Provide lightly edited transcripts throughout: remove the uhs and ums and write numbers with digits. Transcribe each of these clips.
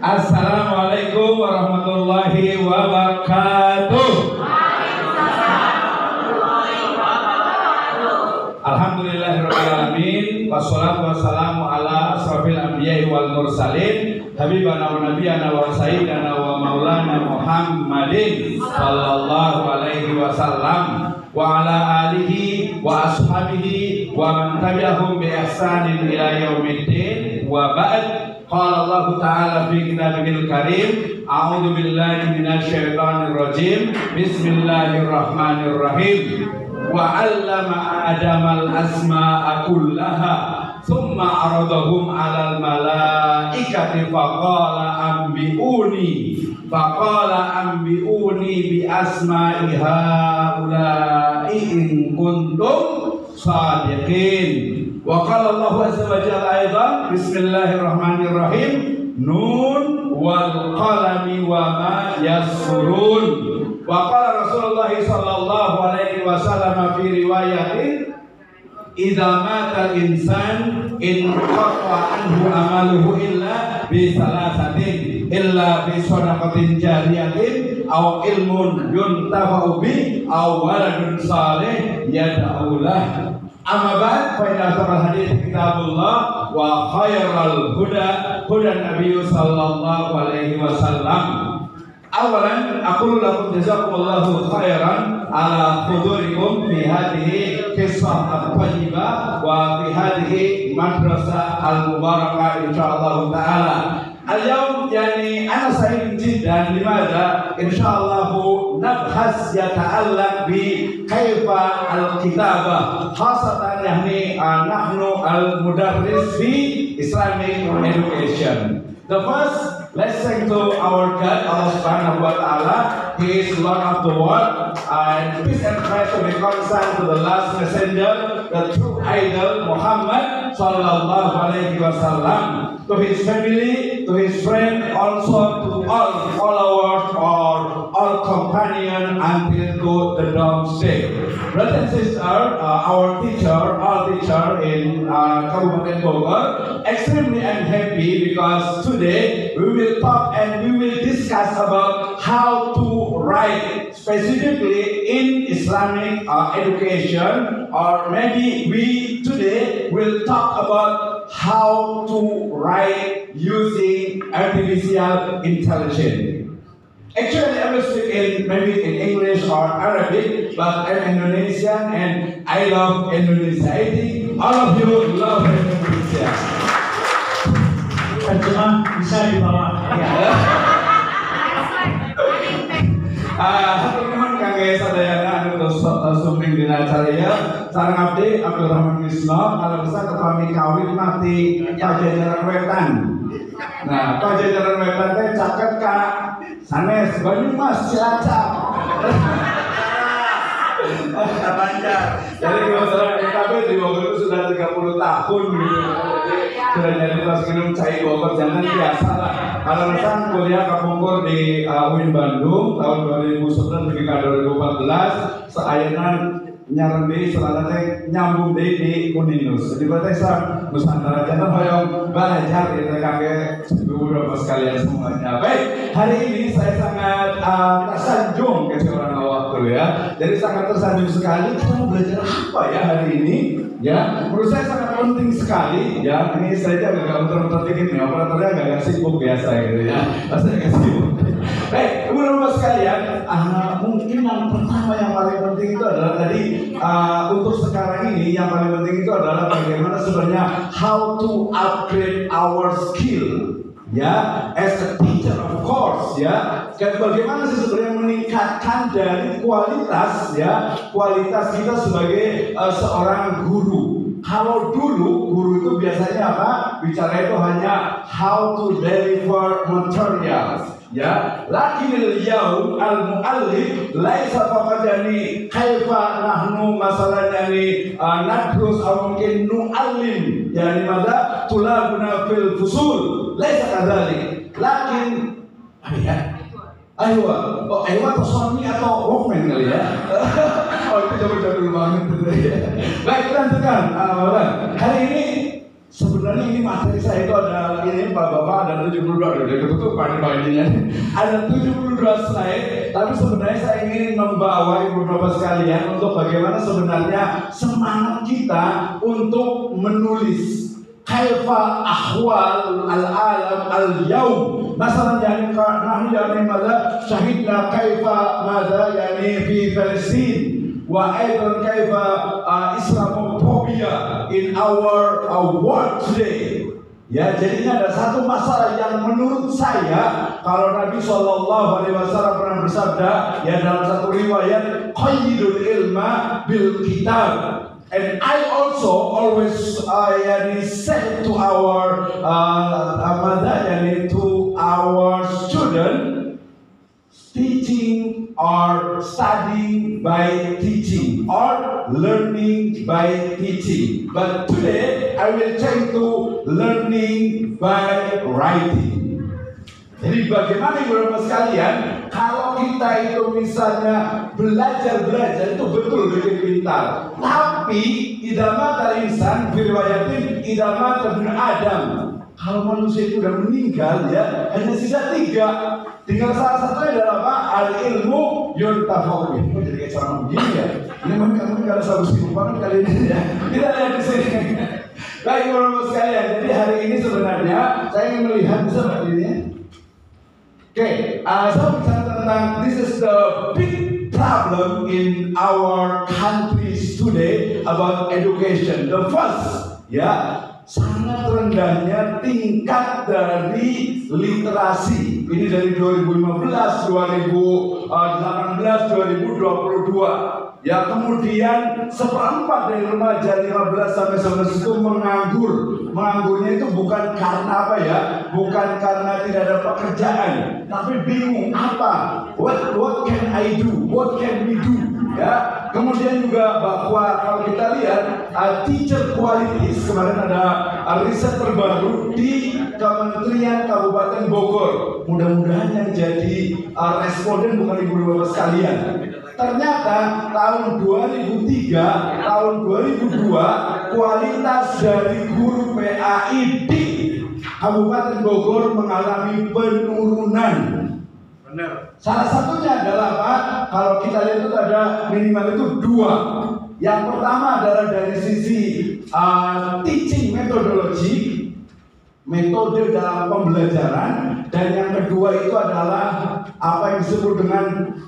Assalamualaikum warahmatullahi wabarakatuh. Alhamdulillahirrahmanirrahim. Wassalatu wassalamu ala asrafil anbiya'i wal mursalin habibana wa nabiyana wa sayyidana wa maulana Muhammadin sallallahu alaihi wasallam wa ala alihi wa ashabihi wa man tabi'ahum bi ihsanin ila yaumiddin wa ba'd. Qala Allah Ta'ala fi kitabihil karim, a'udzu billahi minasy syaithanir rajim. Bismillahirrahmanirrahim. Wa 'allama Adamal asma'a kullaha thumma 'aradahum 'alal malaikati faqala anbi'uni bi asma'i haula'i in kuntum shadiqin. Wa qala Allah azza wa jalla aidan, bismillahirrahmanirrahim, nun wal qalami wa ma yasrun. Wa qala Rasulullah sallallahu alaihi wasallam fi riwayatin, idza mata insan in qata anhu amaluhu illa bi salasatin, illa bi shadaqatin jariyatin aw ilmun yuntafa'u bi aw waladun salih yad'u lah. Amma ba'd, fa inna ashrafal hadits kitabullah wa khairal huda nabiyyu sallallahu alaihi wasallam. Awalan aqulu lakum jazakumullahu khairan ala hudurikum fi hadhihi qissah at-thayyibah wa fi hadhihi madrasah al-mubarakah insyaallah taala. Al-yawm yani ana sa'id jiddan limadha insyaallah nabhas yata'allaq bi kaifa al-kitabah khasatan yani nahnu al-mudarris fi Islamic education. The first, let's thank to our God, Allah Subhanahu wa Ta'ala. He is Lord of the world, and peace and Christ to be concerned to the last messenger, the true idol Muhammad Sallallahu Alaihi Wasallam, to his family, to his friend, also to all followers or all companions until to the dawn day. Brothers and sisters, our teacher in Kabupaten Bogor, extremely unhappy because today we will talk and we will discuss about how to write specifically in Islamic education, or maybe we today will talk about how to write using artificial intelligence. Actually, I will speak maybe in English or Arabic, but I'm Indonesian and I love Indonesia. I think all of you love Indonesia. Terjemah bisa di bawah. Teman-teman kangge sadayana anu sumping dina acara ieu sareng abdi Abdurrahman Wisno kalebesa kepami kawin mati Pajajaran Wetan. Nah, Pajajaran Wetan teh caket ka sanes Banyumas Cilacap. Banjar. Jadi kalau PKB di Bogor itu sudah 30 tahun gitu. Sudah jadi kelas minum cai Bogor, jangan biasa lah. Kalau misalnya kuliah kapungkur di UIN Bandung tahun 2011 hingga 2014, seayeuna nyaran deui selanjutnya nyambung deui di Uninus. Jadi berarti Nusantara jangan hoyong belajar kita kangge beberapa sekalian semuanya. Baik, hari ini saya sangat tersanjung ke orang waktu ya. Jadi sangat tersanjung sekali kita mau belajar apa ya hari ini? Ya, menurut saya sangat penting sekali ya. Ini saya agak muter-muter dikit nih, operatornya agak sibuk biasa gitu ya. Saya agak sibuk. Baik, teman-teman sekalian, mungkin yang pertama yang paling penting itu adalah tadi untuk sekarang ini yang paling penting itu adalah bagaimana sebenarnya how to upgrade our skill. Ya, as a teacher of course ya, dan bagaimana sih sebenarnya meningkatkan dari kualitas ya, kualitas kita sebagai seorang guru. Kalau dulu guru itu biasanya apa? Bicara itu hanya how to deliver materials. Ya, lakinil yaum al muallif laisa faqad yani kaifa nahnu masalahnya ni nadrus aw mungkin nu'allim yani madza tulabuna fil fusul laisa kadzalik lakin aywa atau suami atau Walkman kali ya. Oh itu jadul banget gitu ya. Baik, lanjutkan. Hari ini Sebenarnya ini materi saya itu ada ini Bapak ada 72 udah ketutupan bagiannya. Ada 72 slide, tapi sebenarnya saya ingin membawa Ibu Bapak sekalian untuk bagaimana sebenarnya semangat kita untuk menulis. Kaifa ahwal al-alam al-yaum. Masalah yani nahnu yani madza syahidna kaifa madza yani fi Palestin. Wa aidan kaifa Islamophobia in our world today. Ya, jadinya ada satu masalah yang menurut saya kalau Nabi Shallallahu Alaihi Wasallam pernah bersabda ya dalam satu riwayat qayyidul ilma bil kitab. And I also always say to our student, teaching or studying by teaching or learning by teaching. But today I will change to learning by writing. Jadi bagaimana Ibu Bapak sekalian, kalau kita itu misalnya belajar itu betul bikin pintar. Tapi idama insan firwayatin idama ibn Adam. Kalau manusia itu sudah meninggal ya hanya sisa 3. Tinggal salah satunya adalah apa? Al-ilmu yuntafa'u bih. Jadi kayak sama begini ya. Ini memang kamu kalau selalu sibuk banget kali ini ya. Kita lihat di sini. Baik Ibu Bapak sekalian, jadi hari ini sebenarnya saya ingin melihat bisa seperti ini. Okay, saya bicara tentang this is the big problem in our countries today about education. The first, ya, sangat rendahnya tingkat dari literasi. Ini dari 2015, 2018, 2022. Ya, kemudian 1/4 dari remaja 15 sampai 19 itu menganggur. Menganggurnya itu bukan karena apa ya? Bukan karena tidak ada pekerjaan, tapi bingung apa? What can I do? What can we do? Ya, kemudian juga bahwa kalau kita lihat teacher qualities kemarin ada riset terbaru di Kementerian Kabupaten Bogor. Mudah-mudahan yang jadi responden bukan ibu bapak sekalian. Ternyata tahun 2003, tahun 2002 kualitas dari guru PAI di Kabupaten Bogor mengalami penurunan. Benar. Salah satunya adalah apa? Kalau kita lihat itu ada minimal itu 2. Yang pertama adalah dari sisi teaching methodology, metode dalam pembelajaran, dan yang kedua itu adalah apa yang disebut dengan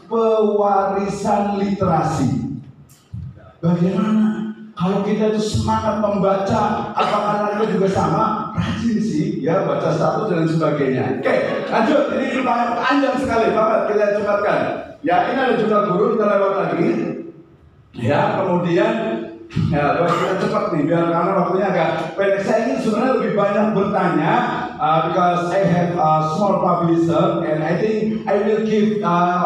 pewarisan literasi. Bagaimana kalau kita itu semangat membaca, apakah Anda juga sama? Rajin sih, ya baca status dan sebagainya. Oke, lanjut. Ini panjang sekali, Bapak kita cepatkan. Ya, ini ada juga guru, kita lewat lagi. Ya, kemudian ya, kita cepat nih, biar karena waktunya agak pendek. Saya ingin sebenarnya lebih banyak bertanya, because I have a small publisher, and I think I will give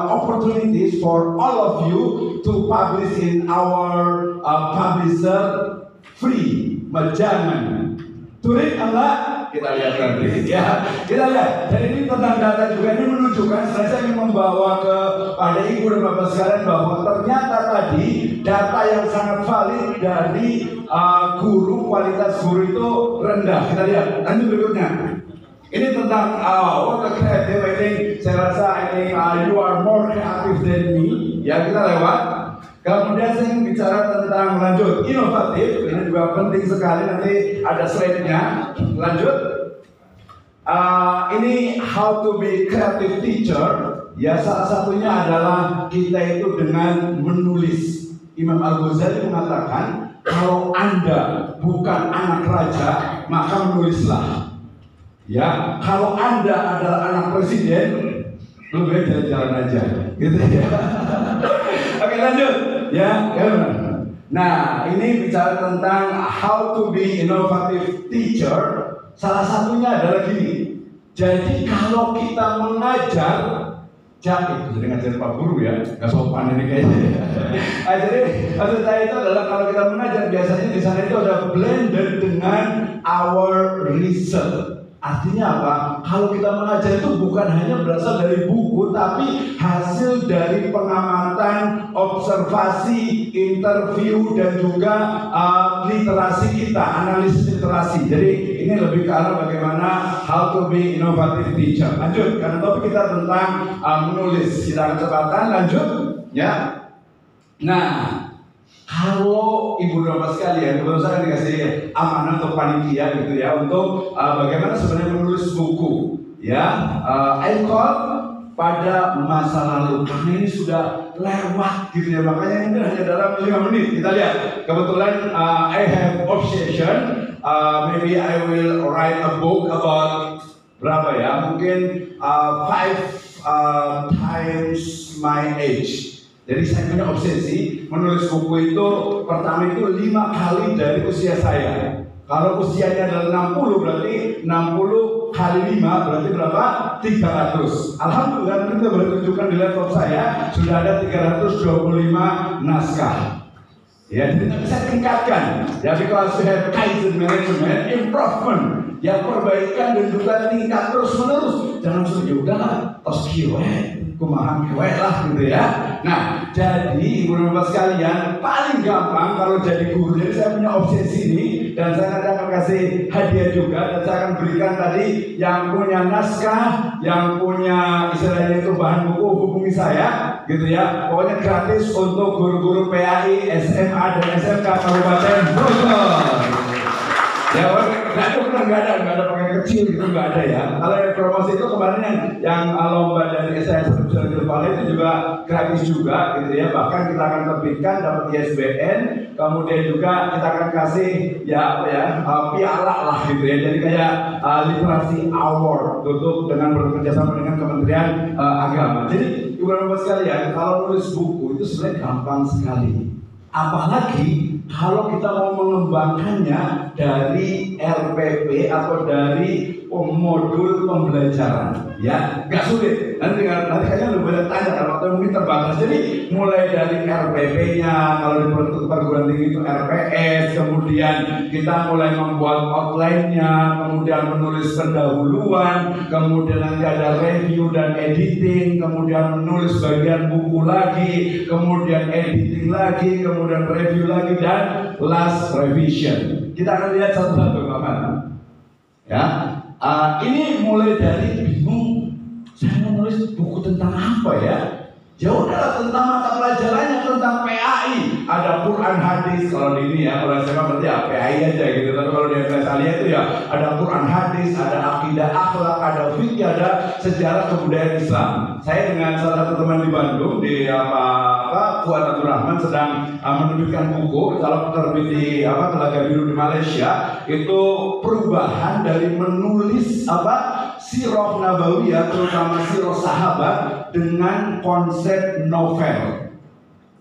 opportunities for all of you to publish in our publisher free, majanan. Turis Allah, kita lihat nanti ya. Kita lihat. Dan ini tentang data juga, ini menunjukkan saya ingin membawa kepada ibu dan bapak sekalian bahwa ternyata tadi data yang sangat valid dari guru, kualitas guru itu rendah. Kita lihat. Lanjut berikutnya. Ini tentang what the creative. I think saya rasa ini you are more creative than me. Ya, kita lewat. Kemudian saya ingin bicara tentang lanjut inovatif. Ini juga penting sekali, nanti ada slide-nya. Lanjut. Ini how to be creative teacher. Ya, salah satunya adalah kita itu dengan menulis. Imam Al-Ghazali mengatakan kalau Anda bukan anak raja, maka menulislah. Ya, kalau Anda adalah anak presiden, lebih baik jalan-jalan aja, gitu ya. Oke, lanjut. Ya, nah ini bicara tentang how to be innovative teacher. Salah satunya adalah gini. Jadi kalau kita mengajar, jadi ngajar Pak Guru ya, nggak sopan ini kayaknya. Jadi maksud saya itu adalah kalau kita mengajar biasanya di sana itu ada blended dengan our research. Artinya apa? Kalau kita mengajar itu bukan hanya berasal dari buku, tapi hasil dari pengamatan, observasi, interview, dan juga literasi kita, analisis literasi. Jadi ini lebih ke arah bagaimana how to be innovative teacher. Lanjut, karena topik kita tentang menulis. Kita kesempatan lanjut, ya. Nah, kalau ibu bapak sekalian, kebetulan saya dikasih amanah untuk panitia gitu ya, untuk bagaimana sebenarnya menulis buku, ya. I call pada masa lalu, karena ini sudah lewat gitu ya, makanya ini hanya dalam 5 menit. Kita lihat, kebetulan I have obsession, maybe I will write a book about berapa ya, mungkin 5 times my age. Jadi saya punya obsesi menulis buku itu, pertama itu 5 kali dari usia saya. Kalau usianya adalah 60, berarti 60 kali 5 berarti berapa? 300. Alhamdulillah nanti kita boleh tunjukkan di laptop saya, sudah ada 325 naskah. Ya, jadi nanti saya tingkatkan. Ya, because we have Kaizen management, improvement. Ya, perbaikan dan juga tingkat terus menerus. Jangan langsung ya udahlah, tos kiwe. Kumaha kewek lah gitu ya. Nah, jadi ibu bapak sekalian, paling gampang kalau jadi guru. Jadi saya punya obsesi ini, dan saya nanti akan kasih hadiah juga, dan saya akan berikan tadi yang punya naskah, yang punya istilahnya itu bahan buku, hubungi saya gitu ya. Pokoknya gratis untuk guru-guru PAI, SMA dan SMK Kabupaten Bogor. Ya, nggak ada pakai kecil gitu, nggak ada ya. Kalau yang promosi itu kemarin yang lomba dari saya itu juga gratis juga gitu ya. Bahkan kita akan terbitkan dapat ISBN, kemudian juga kita akan kasih ya piala lah gitu ya. Jadi kayak literasi award tutup dengan bekerjasama dengan Kementerian Agama. Jadi ibu bapak sekalian, kalau nulis buku itu sebenarnya gampang sekali. Apalagi kalau kita mau mengembangkannya dari RPP atau dari modul pembelajaran, ya nggak sulit. Nanti kayaknya lebih banyak tanya karena waktu mungkin terbatas. Jadi mulai dari RPP-nya, kalau di perguruan tinggi itu RPS, kemudian kita mulai membuat outline-nya, kemudian menulis pendahuluan, kemudian nanti ada review dan editing, kemudian menulis bagian buku lagi, kemudian editing lagi, kemudian review lagi, dan last revision. Kita akan lihat satu-satu Bapak. Ya, ini mulai dari bingung, saya mau nulis buku tentang apa ya? Ya udahlah, tentang mata pelajarannya, tentang PAI. Ada Quran hadis, kalau di ini ya, kalau saya berarti ya PAI aja gitu. Tapi kalau di Australia itu ya ada Quran hadis, ada akidah akhlak, ada fikih, ada sejarah kebudayaan Islam. Saya dengan salah satu teman di Bandung, di Fuad Abdul Rahman, sedang menerbitkan buku, kalau terbit di Telaga Biru di Malaysia, itu perubahan dari menulis sirah nabawiyah, terutama sirah sahabat dengan konsep novel.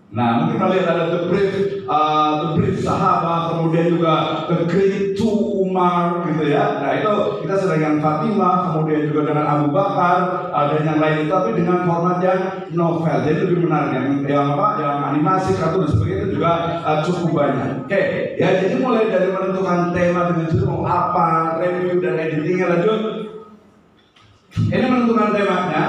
Nah, mungkin kita lihat ada the brief sahabat, kemudian juga the great two Umar gitu ya. Nah, itu kita sedang dengan Fatimah, kemudian juga dengan Abu Bakar, dan yang lain itu, tapi dengan format yang novel. Jadi lebih menarik, yang animasi, kartun dan sebagainya itu juga cukup banyak. Oke, ya jadi mulai dari menentukan tema dengan judul mau apa, review dan editingnya. Lanjut. Ini menentukan temanya.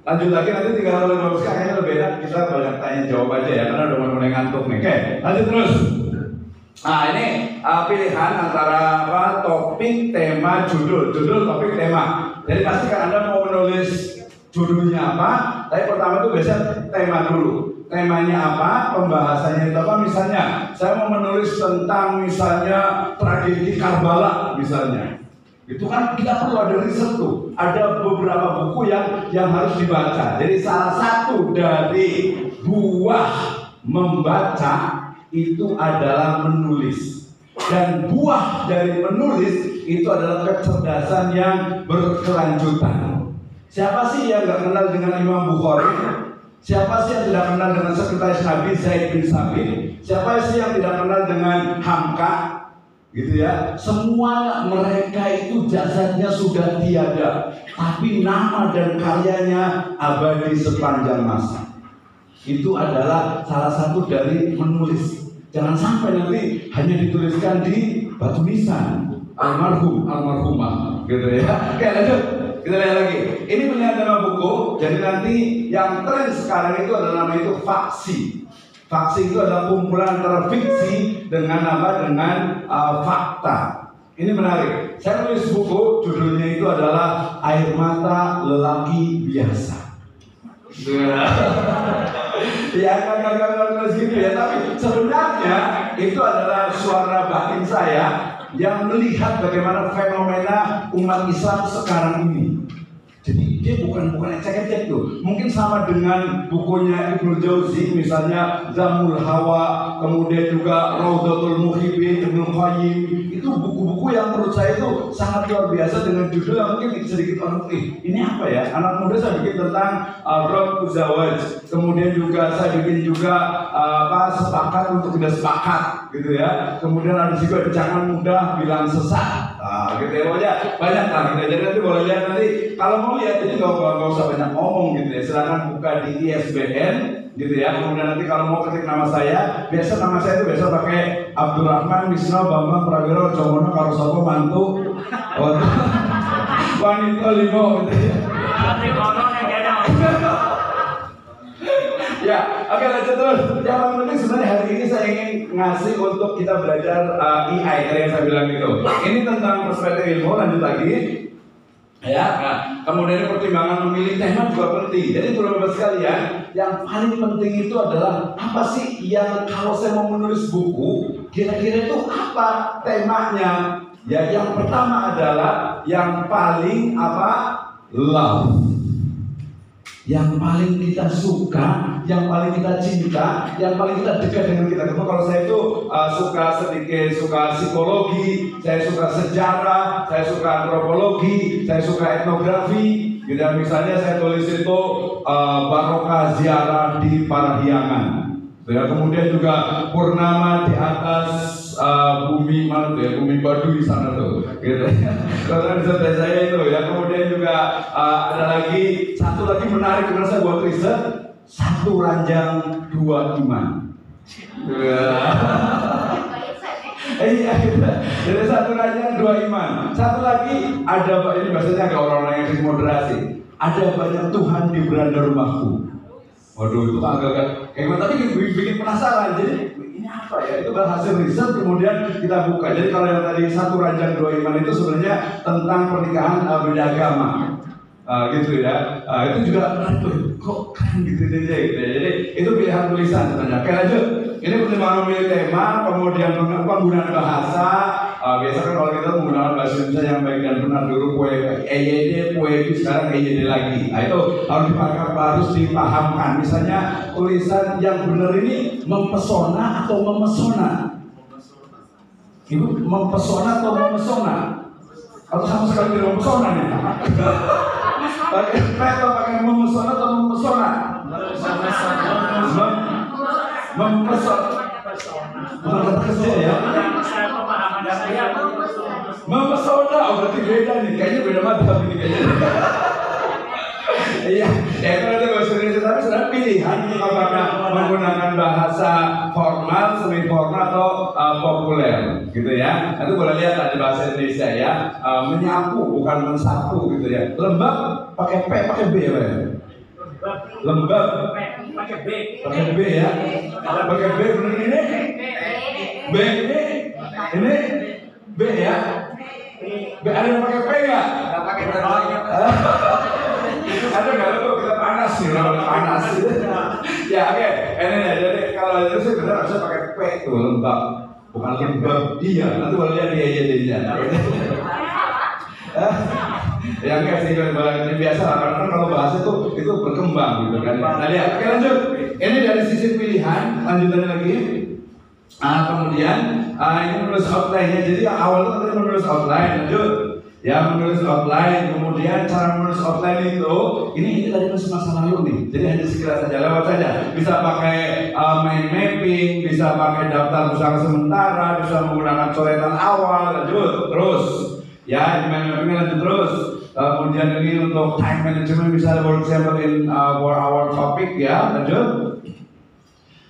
Lanjut lagi, nanti tinggal oleh bagus kayaknya lebih enak kita banyak tanya jawab aja ya, karena udah mulai ngantuk nih. Oke, lanjut terus. Nah, ini pilihan antara topik, tema, judul, topik, tema. Jadi pastikan Anda mau menulis judulnya apa. Tapi pertama itu biasanya tema dulu. Temanya apa, pembahasannya itu apa. Misalnya, saya mau menulis tentang misalnya tragedi Karbala misalnya. Itu kan kita perlu ada riset tuh. Ada beberapa buku yang harus dibaca. Jadi salah satu dari buah membaca itu adalah menulis. Dan buah dari menulis itu adalah kecerdasan yang berkelanjutan. Siapa sih yang gak kenal dengan Imam Bukhari? Siapa sih yang tidak kenal dengan sekretaris Nabi Zaid bin Sabit? Siapa sih yang tidak kenal dengan Hamka? Gitu ya, semua mereka itu jasadnya sudah tiada, tapi nama dan karyanya abadi sepanjang masa. Itu adalah salah satu dari menulis. Jangan sampai nanti hanya dituliskan di batu nisan almarhum, almarhumah. gitu ya. Oke, lanjut. Kita lihat lagi. Ini melihat nama buku. Jadi nanti yang tren sekarang itu adalah nama itu faksi. Faksi itu adalah kumpulan antara fiksi dengan apa? Dengan fakta. Ini menarik. Saya tulis buku, judulnya itu adalah Air Mata Lelaki Biasa. Ya, nggak gitu ya. Tapi sebenarnya itu adalah suara batin saya yang melihat bagaimana fenomena umat Islam sekarang ini. Jadi dia bukan ecek-ecek tuh. Mungkin sama dengan bukunya Ibnu Jauzi, misalnya Zammul Hawa, kemudian juga Raudhatul Muhibbin Ibnu Qayyim. Itu buku-buku yang menurut saya itu sangat luar biasa dengan judul yang mungkin sedikit orang ini apa ya? Anak muda saya bikin tentang Rob Uzawaj. Kemudian juga saya bikin juga sepakat untuk tidak sepakat, gitu ya. Kemudian ada juga jangan mudah bilang sesat. Gitu ya, pokoknya banyak lah gitu. Jadi nanti boleh lihat nanti kalau mau lihat ini nggak usah banyak ngomong gitu ya. Silakan buka di ISBN gitu ya. Kemudian nanti kalau mau ketik nama saya, biasa nama saya itu biasa pakai Abdurrahman Wisno Bambang Prawiro Jomono Karosopo Mantu Wanito Limo gitu ya. Ya, oke lanjut terus. Yang paling penting sebenarnya hari ini saya ingin ngasih untuk kita belajar EI tadi yang saya bilang gitu. Ini tentang perspektif ilmu. Lanjut lagi. Ya, nah, kemudian pertimbangan memilih tema juga penting. Jadi teman-teman sekalian, yang paling penting itu adalah apa sih yang kalau saya mau menulis buku, kira-kira itu apa temanya? Ya, yang pertama adalah yang paling apa? Love. Yang paling kita suka, yang paling kita cinta, yang paling kita dekat dengan kita. Kalau saya itu suka psikologi, saya suka sejarah, saya suka antropologi, saya suka etnografi. Gitu. Misalnya saya tulis itu barokah ziarah di Parahyangan. Ya, kemudian juga purnama di atas bumi mana tuh ya, bumi Baduy sana tuh, gitu. Karena riset saya itu ya. Kemudian juga ada lagi satu lagi menarik karena saya buat riset, satu ranjang dua iman. Iya, jadi satu ranjang dua iman. Satu lagi ada ini bahasanya agak orang-orang yang moderasi. Ada banyak Tuhan di beranda rumahku. Waduh, itu agak kayak tapi bikin penasaran. Jadi ini apa ya? Itu hasil riset kemudian kita buka. Jadi kalau yang tadi satu ranjang dua iman itu sebenarnya tentang pernikahan beda agama, gitu ya. Itu juga kok keren gitu ya. Jadi itu pilihan tulisan sebenarnya. Oke lanjut. Ini pertimbangan memilih tema, kemudian penggunaan bahasa. Biasa kan kalau kita menggunakan bahasa Indonesia yang baik dan benar dulu EYD, sekarang EYD lagi. Nah itu harus dipahamkan. Misalnya tulisan yang benar ini mempesona atau memesona? Ibu mempesona atau memesona? Atau sama sekali tidak mempesona nih? Pakai atau pakai memesona atau mempesona? Mempesona. Kerja ya. Mempesona, berarti beda nih. Kayaknya beda mata ini kayaknya. Iya, ya itu nanti bahasa Indonesia tapi sebenarnya pilihan apakah menggunakan bahasa formal, semi formal atau populer, gitu ya. Nanti boleh lihat ada bahasa Indonesia ya, menyapu bukan mensapu gitu ya. Lembab pakai P, pakai B ya. Lembab pakai B ya. Pakai B benar ini. B ini B ya. B ada yang pakai P nggak? Nggak pakai B. Ada nggak tuh kita panas nih, panas. Ya oke. Ini jadi kalau itu sih benar harusnya pakai P tuh lembab, bukan lembab. Iya. Nanti boleh lihat dia jadinya. Yang kayak sih ini biasa lah karena kalau bahasa itu berkembang gitu kan. Nah lihat, oke lanjut. Ini dari sisi pilihan, lanjutannya lagi. Kemudian ini menulis outline-nya. Jadi yang awal itu tadi menulis outline, lanjut. Ya menulis outline, kemudian cara menulis outline itu, ini tadi masih masa lalu nih. Jadi hanya sekilas saja, lewat saja. Bisa pakai mind mapping, bisa pakai daftar pusaka sementara, bisa menggunakan coretan awal, lanjut terus. Ya, di mind mapping lanjut terus. Kemudian ini untuk time management misalnya for example in our topic ya, lanjut.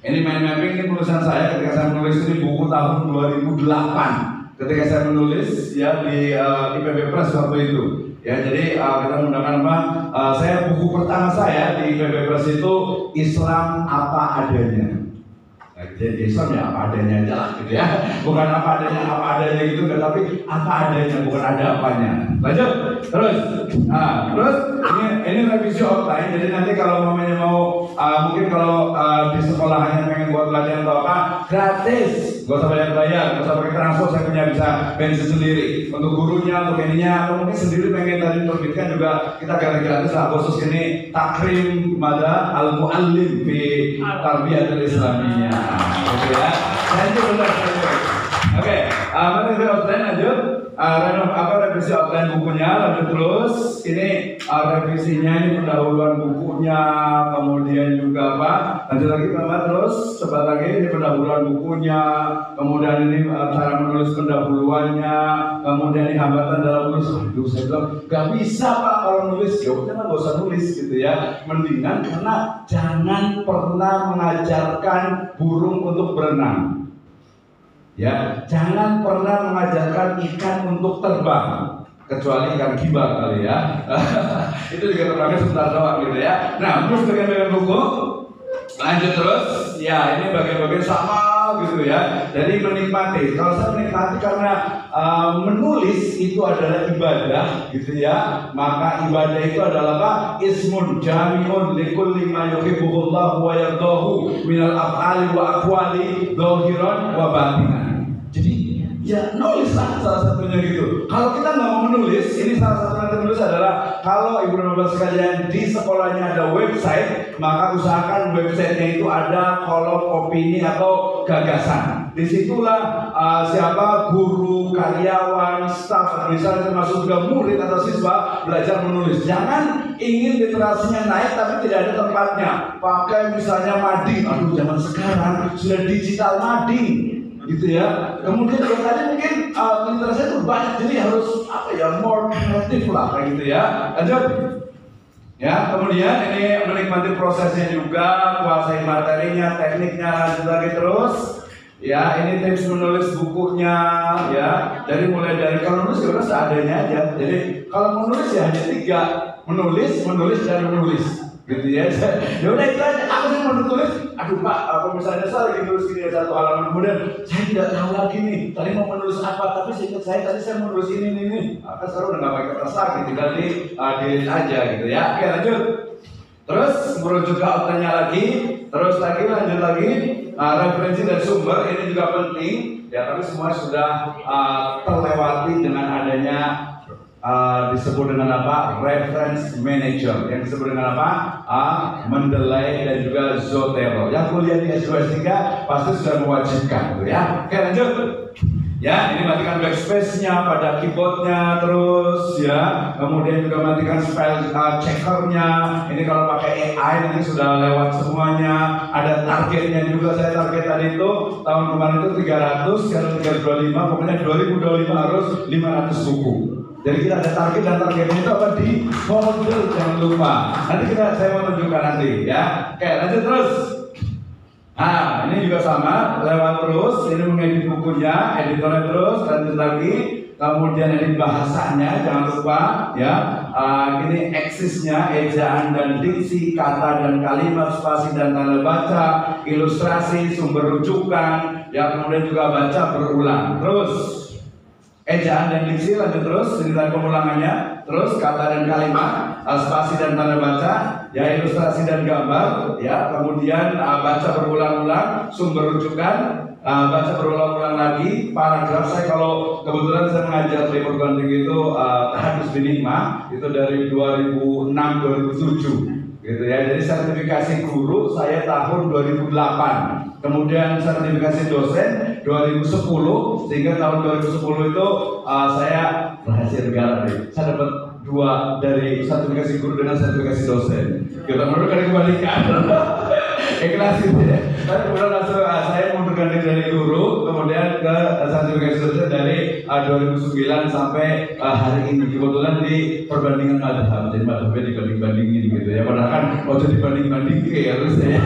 Ini mind mapping ini tulisan saya ketika saya menulis ini buku tahun 2008. ketika saya menulis ya di IPB Press waktu itu. Ya, jadi kita menggunakan apa? Saya buku pertama saya di IPB Press itu Islam apa adanya. Nah, jadi Islam ya apa adanya aja lah gitu ya. Bukan apa adanya gitu, tapi apa adanya, bukan ada apanya. Lanjut, terus. Nah, terus ini revisi outline. Jadi nanti kalau mamanya mau mungkin kalau di sekolah hanya pengen buat pelajaran atau apa, gratis. Gak usah bayar, gak usah pakai transport, saya punya bisa bensin sendiri. Untuk gurunya, untuk ininya, atau mungkin sendiri pengen tadi terbitkan juga kita gratis lah. Khusus ini takrim kepada al-muallim di tarbiyatul islamiyah. Oke ya, lanjut benar. Oke, mari kita outline lanjut. Revisi outline bukunya, lanjut terus. Ini revisinya, ini pendahuluan bukunya, kemudian juga apa? Lanjut lagi Pak, terus coba lagi ini pendahuluan bukunya, kemudian ini cara menulis pendahuluannya, kemudian ini hambatan dalam menulis. Aduh, saya bilang gak bisa Pak kalau nulis, ya udah nggak usah nulis gitu ya. Mendingan karena jangan pernah mengajarkan burung untuk berenang. Ya, jangan pernah mengajarkan ikan untuk terbang kecuali ikan kibak kali ya. Itu juga terbangnya sebentar doang gitu ya. Nah, terus bagian buku lanjut terus. Ya, ini bagian-bagian sama gitu ya. Jadi menikmati. Kalau saya menikmati karena menulis itu adalah ibadah gitu ya. Maka ibadah itu adalah apa? Ismun jami'un likulli ma yuhibbuhullahu wa yardahu minal af'ali wa aqwali dhahiran wa batinan. Jadi ya nulislah salah satunya gitu. Kalau kita nggak mau menulis, ini salah satu yang menulis adalah kalau ibu dan bapak sekalian di sekolahnya ada website, maka usahakan websitenya itu ada kolom opini atau gagasan. Disitulah siapa guru, karyawan, staf, misalnya termasuk juga murid atau siswa belajar menulis. Jangan ingin literasinya naik tapi tidak ada tempatnya. Pakai misalnya mading, aduh zaman sekarang sudah digital mading. Gitu ya. Kemudian juga tadi mungkin literasi itu banyak, jadi harus apa ya, more kreatif lah kayak gitu ya. Lanjut. Ya, kemudian ini menikmati prosesnya juga, kuasai materinya, tekniknya, lanjut lagi terus. Ya, ini tips menulis bukunya ya. Jadi mulai dari kalau menulis ya udah seadanya aja. Jadi kalau menulis ya hanya 3, menulis dan menulis. Gitu ya. Ya udah itu aja. Aku sih mau tulis. Aduh Pak, apa misalnya saya lagi nulis ini satu halaman, kemudian saya tidak tahu lagi nih. Tadi mau menulis apa? Tapi seingat tadi saya mau nulis ini. Kan sekarang udah nggak pakai kertas lagi, tinggal delete aja gitu ya. Oke lanjut. Terus merujuk ke outline-nya lagi. Terus lanjut lagi. Referensi dan sumber ini juga penting. Ya tapi semua sudah terlewati dengan adanya disebut dengan apa? Reference manager. Yang disebut dengan apa? Mendeley dan juga Zotero. Yang kuliah di S2 S3 pasti sudah mewajibkan, gitu ya. Oke lanjut. Ya, ini matikan backspace-nya pada keyboard-nya terus ya. Kemudian juga matikan spell checkernya. Ini kalau pakai AI nanti sudah lewat semuanya. Ada targetnya juga. Saya target tadi itu tahun kemarin itu 300, sekarang 325. Pokoknya 2025 harus 500 buku. Jadi kita ada target dan targetnya itu apa di folder, jangan lupa. Nanti saya mau tunjukkan nanti ya. Oke, lanjut terus. Nah, ini juga sama, lewat terus. Ini mengedit bukunya, editornya terus, lanjut lagi. Kemudian edit bahasanya, jangan lupa ya. Ini eksisnya, ejaan dan diksi, kata dan kalimat, spasi dan tanda baca, ilustrasi, sumber rujukan, ya kemudian juga baca berulang. Terus ejaan dan diksi, lanjut terus, cerita pengulangannya, terus kata dan kalimat, spasi dan tanda baca, ya ilustrasi dan gambar, ya kemudian baca berulang-ulang, sumber rujukan, baca berulang-ulang lagi, paragraf. Saya kalau kebetulan saya mengajar di perguruan tinggi itu Tahadus Binigma, itu dari 2006-2007. Gitu ya, jadi sertifikasi guru saya tahun 2008, kemudian sertifikasi dosen 2010, sehingga tahun 2010 itu saya berhasil negara deh. Saya dapat 2 dari sertifikasi guru dengan sertifikasi dosen. Kita menurut kali kebalikan. Ikhlas gitu ya. Tapi kemudian saya mundur berganti dari guru, kemudian ke sertifikasi dosen dari 2009 sampai hari ini. Kebetulan di perbandingan madhab, jadi madhabnya dibanding-bandingin gitu ya. Padahal kan waktu dibanding-bandingin harusnya ya.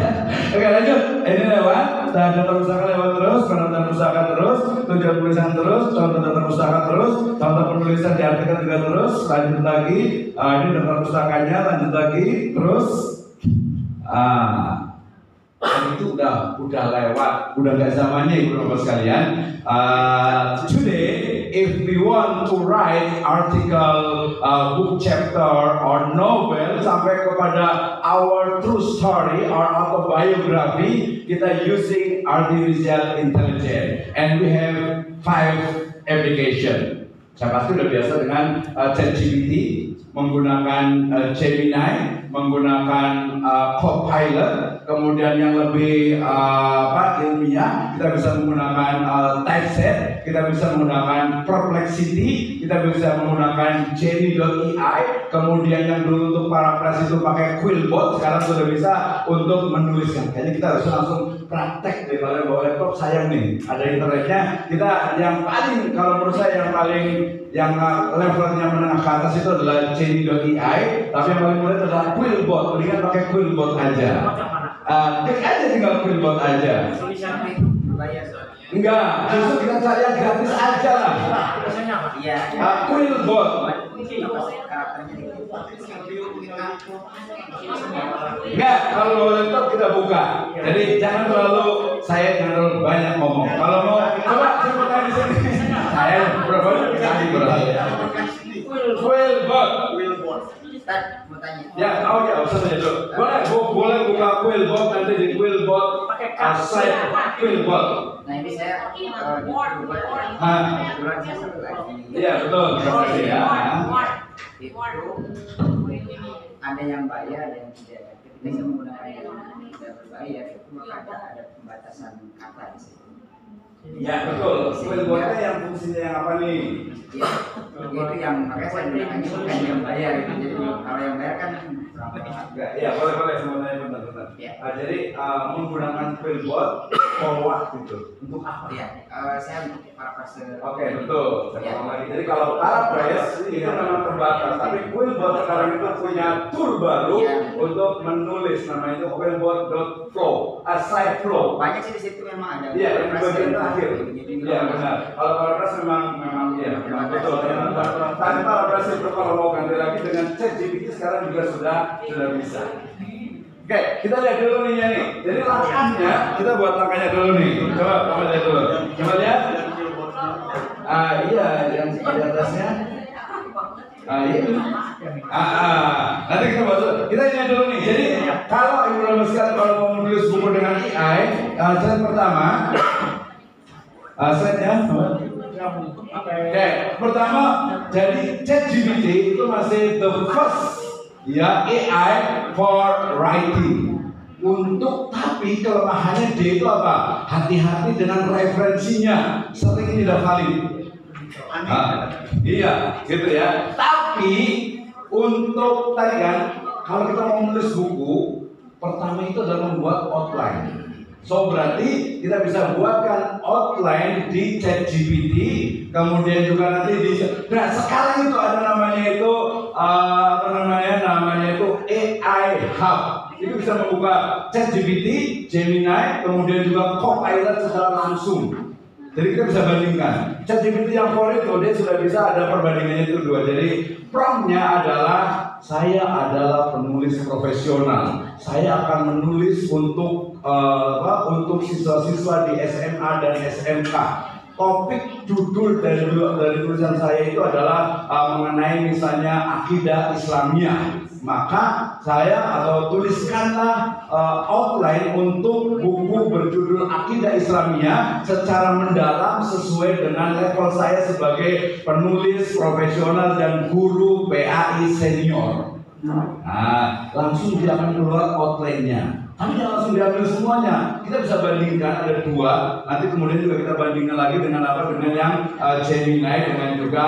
Oke lanjut, ini lewat daftar pustaka lewat terus, penonton pustaka terus, tujuan tulisan terus, contoh daftar pustaka terus, contoh penulisan diartikan juga terus, lanjut lagi, ini daftar pustakanya, lanjut lagi, terus, itu udah lewat, udah gak zamannya ibu bapak sekalian. Today, if we want to write article, book chapter or novel sampai kepada our true story or autobiography, kita using artificial intelligence, and we have 5 application. Saya pasti udah biasa dengan ChatGPT, menggunakan Gemini, menggunakan Copilot, kemudian yang lebih ilmiah kita bisa menggunakan Typeset, kita bisa menggunakan Perplexity, kita bisa menggunakan Gemini.ai, kemudian yang dulu untuk paraphrase itu pakai Quillbot, sekarang sudah bisa untuk menuliskan. Jadi kita harus langsung praktek daripada bawa laptop, sayang nih ada internetnya. Kita yang paling, kalau menurut saya yang paling yang levelnya menengah ke atas itu adalah Gemini.ai, tapi yang paling mudah adalah Quillbot. Mendingan pakai Quillbot aja. Klik aja, tinggal Quillbot aja. Enggak, justru kita cari yang gratis aja lah. Quillbot. Enggak, kalau laptop kita buka. Jadi jangan terlalu banyak ngomong. Kalau mau coba sebutkan di sini. Saya berapa kali berapa? Quillbot. Ya, usah aja dulu. Boleh buka Quillbot, nanti di Quillbot site Quillbot. Nah ini saya iya betul, terima kasih ya. Itu ada yang bayar, ada yang tidak. Ketika saya menggunakan yang tidak berbayar, itu maka ada pembatasan kata di situ. Ya betul, Quillbotnya yang fungsinya yang apa nih? Ya, itu yang makanya saya gunakannya bukan yang bayar gitu. Jadi kalau yang bayar kan enggak, ya boleh semuanya benar. Ya. Jadi menggunakan Quillbot for what gitu? Untuk apa? Ya, saya untuk paraphrase. Oke, betul. Ya. Jadi kalau paraphrase itu memang terbatas, tapi Quillbot sekarang itu punya tool baru untuk menulis, namanya itu Quillbot.flow, site flow. Banyak sih di situ memang ada. Iya, yang bagian terakhir. Iya benar. Kalau paraphrase memang betul. Tadi paraphrase itu kalau mau ganti lagi dengan ChatGPT sekarang juga sudah bisa. Oke, kita lihat dulu nih. Jadi langkahnya, kita buat langkahnya dulu nih. Coba kamu lihat dulu. Coba lihat. Iya, yang di atasnya. Ini. Nanti kita bahas. Kita lihat dulu nih. Jadi kalau ibu bapak sekalian kalau mau menulis buku dengan AI, slide pertama. Slide-nya. Oke, pertama, jadi ChatGPT itu masih the first AI for writing. Tapi kelemahannya dia itu apa? Hati-hati dengan referensinya, sering tidak valid. Iya, gitu ya. Tapi untuk tadi kan, kalau kita mau menulis buku, pertama itu adalah membuat outline. So berarti kita bisa buatkan outline di ChatGPT, kemudian juga nanti di. Nah sekarang itu ada namanya itu namanya itu AI Hub. Itu bisa membuka ChatGPT, Gemini, kemudian juga Copilot secara langsung. Jadi kita bisa bandingkan. ChatGPT yang for itu dia sudah bisa ada perbandingannya itu 2. Jadi promptnya adalah saya adalah penulis profesional. Saya akan menulis untuk siswa-siswa di SMA dan SMK. Topik judul dari tulisan saya itu adalah mengenai misalnya akidah Islamiyah. Maka saya tuliskanlah outline untuk buku berjudul Akidah Islamiyah secara mendalam sesuai dengan level saya sebagai penulis profesional dan guru PAI senior. Nah, langsung dia akan keluar outline-nya. Tapi jangan langsung diambil semuanya. Kita bisa bandingkan ada 2. Nanti kemudian juga kita bandingkan lagi dengan dengan yang Gemini, dengan juga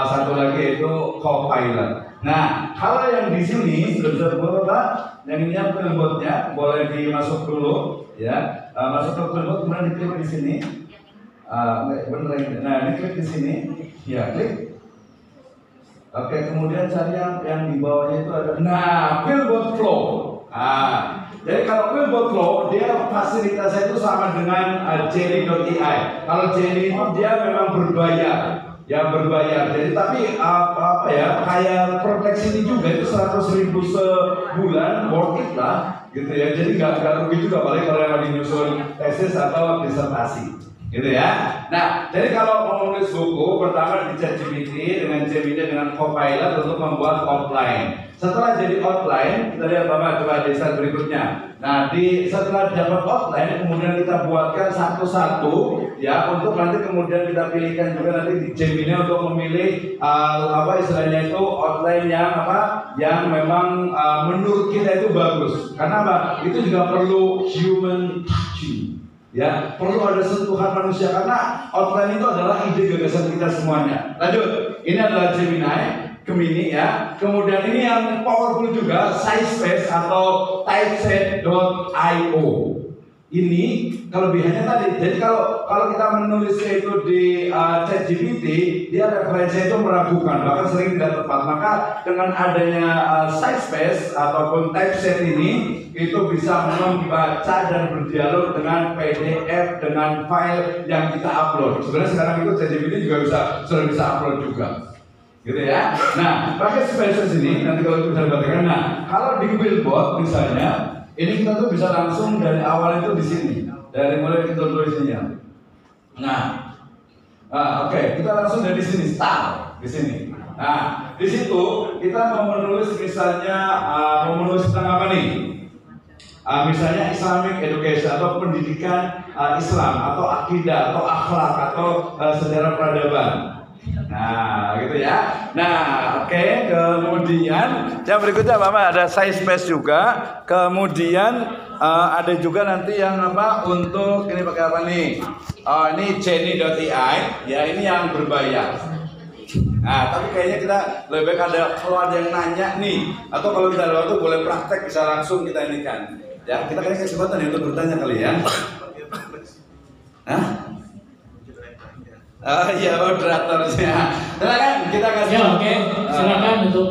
satu lagi yaitu Copilot. Nah, kalau yang di sini sudah bisa dibuat, yang ini Quillbotnya boleh dimasuk dulu, ya. masuk ke Quillbot, kemudian diklik di sini. Bener ini. Nah, diklik di sini. Ya, klik. Oke, kemudian cari yang di bawahnya itu ada. Nah, Quillbot Flow. Jadi kalau Quillbot Flow, dia fasilitasnya itu sama dengan Jelly.ai. Kalau Jelly itu dia memang berbayar. Yang berbayar. Jadi tapi apa ya, kayak proteksi ini juga itu 100.000 sebulan, worth it lah, gitu ya. Jadi nggak rugi juga, apalagi kalau yang lagi nyusun tesis atau disertasi, gitu ya. Nah, jadi kalau mau menulis buku, pertama di ChatGPT dengan Gemini dengan Copilot untuk membuat outline. Setelah jadi outline, kita lihat coba di slide berikutnya. Nah, setelah dapat outline, kemudian kita buatkan satu-satu, ya, untuk nanti kemudian kita pilihkan juga nanti di Gemini untuk memilih istilahnya itu outline yang memang menurut kita itu bagus. Karena apa? Itu juga perlu human touching. Ya, perlu ada sentuhan manusia karena outline itu adalah ide gagasan kita semuanya. Lanjut, ini adalah Gemini ya. Kemudian ini yang powerful juga, SciSpace atau typeset.io. Ini kelebihannya tadi. Jadi kalau kita menulisnya itu di ChatGPT, dia referensinya itu meragukan, bahkan sering tidak tepat. Maka dengan adanya SciSpace ataupun typeset ini, itu bisa membaca dan berdialog dengan PDF, dengan file yang kita upload. Sebenarnya sekarang itu ChatGPT juga sudah bisa upload juga. Gitu ya. Nah, pakai Spaces ini nanti kalau bisa dikatakan. Nah, kalau di Quillbot misalnya, ini kita tuh bisa langsung dari awal itu di sini, dari mulai kita tulisnya. Nah, oke, kita langsung dari sini start di sini. Nah, di situ kita mau menulis misalnya tentang apa nih? Misalnya Islamic Education atau pendidikan Islam atau akidah atau akhlak atau sejarah peradaban. Nah, gitu ya. Nah, oke. Kemudian yang berikutnya ada SciSpace juga. Kemudian ada juga nanti yang untuk ini pakai apa nih? Ini Jenny.ai. Ya, ini yang berbayar. Nah, tapi kayaknya kita lebih baik kalau ada yang nanya nih, atau kalau kita ada waktu boleh praktek bisa langsung kita ini kan. Ya, kita kasih kesempatan ya untuk bertanya kali ya. Hah? Iya, moderatornya. Silakan kita kasih. Ya, oke. Silakan untuk